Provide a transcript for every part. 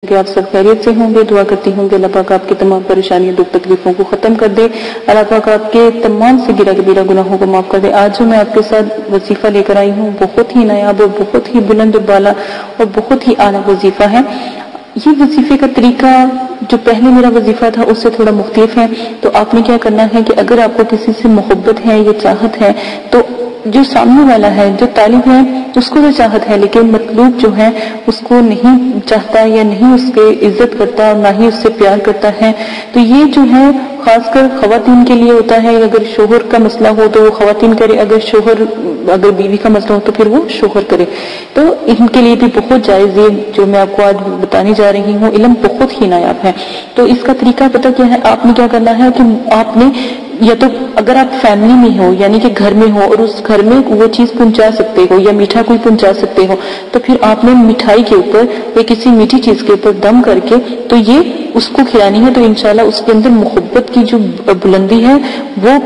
کہ آپ سب خیریت سے ہوں گے. دعا کرتی ہوں کہ اللہ پاک آپ کی تمام پریشانیوں دکھ تکلیفوں کو ختم کر دے. اللہ پاک آپ کے تمام صغیرہ کبیرہ گناہوں کو معاف کر دے. آج جو میں آپ کے ساتھ وظیفہ لے کر آئی ہوں بہت ہی نایاب اور بہت ہی بلند و بالا اور بہت ہی اعلیٰ وظیفہ ہے. یہ وظیفے کا طریقہ جو پہلے میرا وظیفہ تھا اس سے تھوڑا مختلف ہے. تو آپ نے کیا کرنا ہے کہ اگر آپ کو کسی سے محبت ہے یا چاہت ہے تو جو سامنے والا ہے جو طالب ہے اس کو تو چاہت ہے لیکن مطلوب جو ہے اس کو نہیں چاہتا یا نہیں اس کے عزت کرتا اور نہ ہی اس سے پیار کرتا ہے. تو یہ جو ہے خاص کر خواتین کے لیے ہوتا ہے. اگر شوہر کا مسئلہ ہو تو وہ خواتین کرے, اگر بیوی کا مسئلہ ہو تو پھر وہ شوہر کرے. تو ان کے لیے بھی بہت جائز ہے جو میں آپ کو آج بتانے جا رہی ہوں. علم بہت ہی نایاب ہے. تو اس کا طریقہ پتہ کیا ہے, آپ نے کیا کرنا ہے کہ آپ نے یا تو اگر آپ فیملی میں ہو یعنی کہ گھر میں ہو اور اس گھر میں وہ چیز پہنچا سکتے ہو یا میٹھا کوئی پہنچا سکتے ہو تو پھر آپ نے مٹھائی کے اوپر یا کسی میٹھی چیز کے اوپر دم کر کے تو یہ اس کو کھلانی ہے. تو انشاءاللہ اس کے اندر محبت کی جو بلندی ہے وہ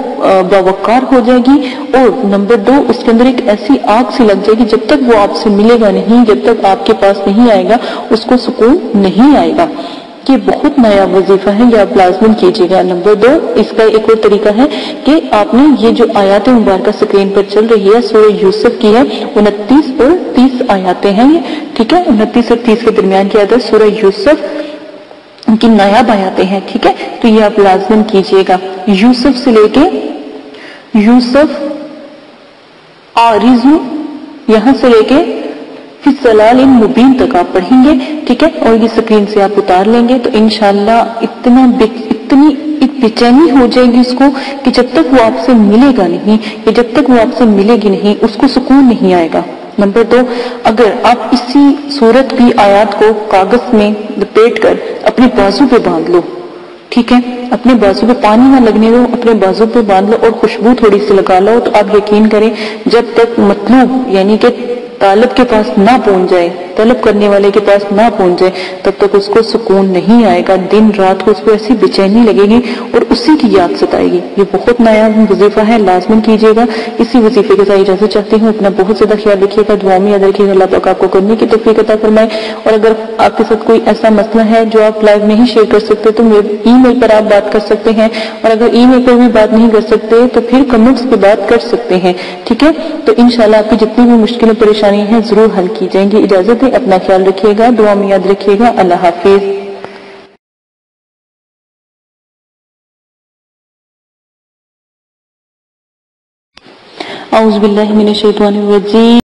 باوقار ہو جائے گی. اور نمبر 2, اس کے اندر ایک ایسی آگ سی لگ جائے گی جب تک وہ آپ سے ملے گا نہیں, جب تک آپ کے پاس نہیں آئے گا اس کو سکون نہیں آئے گا. یہ بہت نیا وظیفہ ہے, یہ آپ لازمن کیجیے گا. نمبر 2, اس کا ایک اور طریقہ ہے کہ آپ نے یہ جو آیات مبارکہ سکرین پر چل رہی ہے سورہ یوسف کی ہے, 29 اور 30 آیاتیں ہیں یہ, ٹھیک ہے, 29 اور 30 کے درمیان کی آیات سورہ یوسف کی نایاب آیاتیں ہیں, ٹھیک ہے. تو یہ آپ لازمن کیجیے گا. یوسف سے لے کے یوسف آرزو یہاں سے لے کے فی الضلال مبین تک آپ پڑھیں گے, ٹھیک ہے, اور یہ سکرین سے آپ اتار لیں گے. تو انشاءاللہ اتنی بے-چینی ہو جائے گی اس کو کہ جب تک وہ آپ سے ملے گا نہیں یا جب تک وہ آپ سے ملے گی نہیں اس کو سکون نہیں آئے گا. نمبر 2, اگر آپ اسی سورت کی آیات کو کاغذ میں لپیٹ کر اپنے بازو پہ باندھ لو, ٹھیک ہے, اپنے بازو پہ پانی نہ لگنے دو, اپنے بازو پہ باندھ لو اور خوشبو تھوڑی سی لگا لو, تو آپ یقین کریں جب تک مطلوب یعنی کہ طالب کے پاس نہ پہنچ جائے, طلب کرنے والے کے پاس نہ پہنچ جائے, تب تک اس کو سکون نہیں آئے گا. دن رات کو اس کو ایسی بے چینی لگے گی اور اسی کی یاد ستائے گی. یہ بہت نیا وظیفہ ہے, لازمن کیجیے گا. اسی وظیفے کے ساتھ اجازت چاہتی ہوں. اپنا بہت زیادہ خیال رکھیے گا, دعا میں یاد رکھیے گا. اللہ پاک آپ کو کرنے کی توفیق عطا فرمائے. اور اگر آپ کے ساتھ کوئی ایسا مسئلہ ہے جو آپ لائیو نہیں شیئر کر سکتے تو ای میل پر آپ بات کر سکتے ہیں, اور اگر ای میل پر بھی بات نہیں کر سکتے تو پھر کمنٹس پہ بات کر سکتے ہیں, ٹھیک ہے. تو انشاءاللہ آپ کی جتنی بھی مشکلیں پریشانی ہیں ضرور حل کی جائیں گی. اجازت ہے, اپنا خیال رکھیے گا, دعا میں یاد رکھیے گا. اللہ حافظ. اعوذ باللہ من الشیطان الرجیم.